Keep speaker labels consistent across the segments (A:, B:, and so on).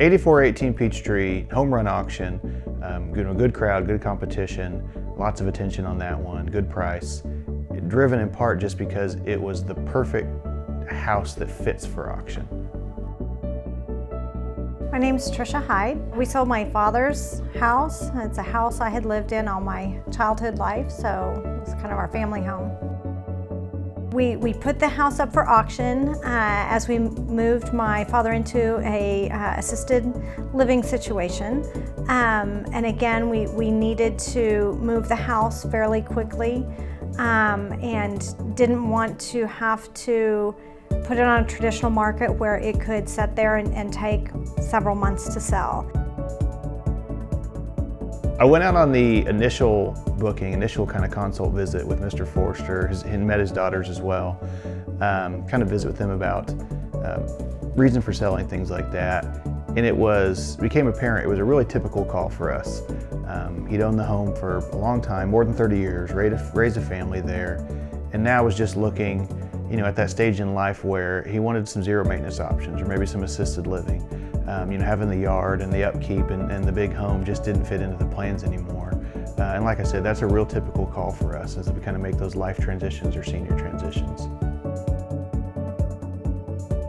A: 8418 Peachtree, home run auction, good crowd, good competition, lots of attention on that one, good price. Driven in part just because it was the perfect house that fits for auction.
B: My name's Trisha Hyde. We sold my father's house. It's a house I had lived in all my childhood life, so it's kind of our family home. We put the house up for auction as we moved my father into a assisted living situation. And again, we needed to move the house fairly quickly and didn't want to have to put it on a traditional market where it could sit there and take several months to sell.
A: I went out on the initial kind of consult visit with Mr. Forrester and met his daughters as well. Kind of visit with them about reason for selling, things like that. And it became apparent it was a really typical call for us. He'd owned the home for a long time, more than 30 years, raised a family there, and now was just looking, at that stage in life where he wanted some zero maintenance options or maybe some assisted living. Having the yard and the upkeep and the big home just didn't fit into the plans anymore. And like I said, that's a real typical call for us as we kind of make those life transitions or senior transitions.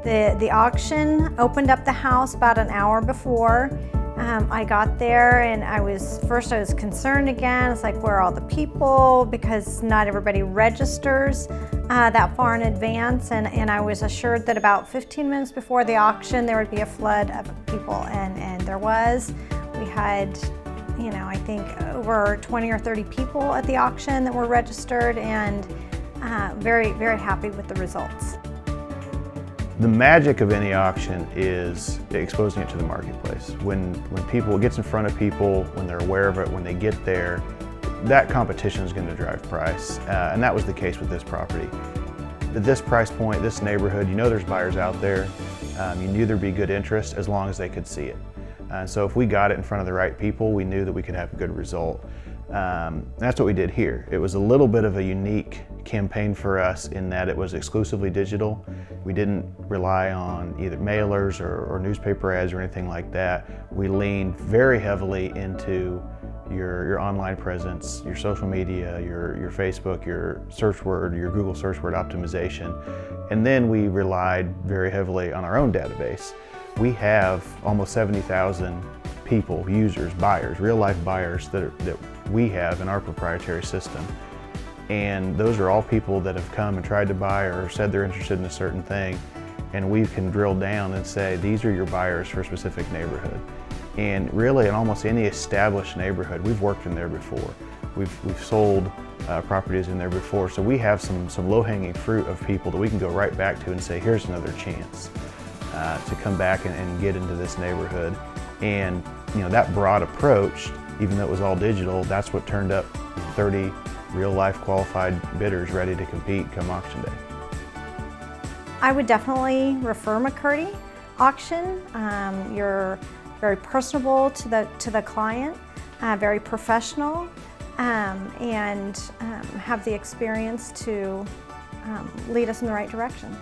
B: The auction opened up the house about an hour before. I got there and I was concerned again. It's like, where are all the people? Because not everybody registers that far in advance. And I was assured that about 15 minutes before the auction, there would be a flood of people. And there was. We had, I think over 20 or 30 people at the auction that were registered, and very, very happy with the results.
A: The magic of any auction is exposing it to the marketplace. When it gets in front of people, when they're aware of it, when they get there, that competition is going to drive price. And that was the case with this property. At this price point, this neighborhood, there's buyers out there. You knew there'd be good interest as long as they could see it. So if we got it in front of the right people, we knew that we could have a good result. That's what we did here. It was a little bit of a unique campaign for us in that it was exclusively digital. We didn't rely on either mailers or newspaper ads or anything like that. We leaned very heavily into your online presence, your social media, your Facebook, your search word, your Google search word optimization. And then we relied very heavily on our own database. We have almost 70,000 people, users, buyers, real life buyers that we have in our proprietary system. And those are all people that have come and tried to buy or said they're interested in a certain thing. And we can drill down and say, these are your buyers for a specific neighborhood. And really in almost any established neighborhood, we've worked in there before. We've sold properties in there before. So we have some low-hanging fruit of people that we can go right back to and say, here's another chance to come back and get into this neighborhood. And that broad approach, even though it was all digital, that's what turned up 30 real-life qualified bidders ready to compete come auction day.
B: I would definitely refer McCurdy auction. You're very personable to the client, very professional, and have the experience to lead us in the right direction.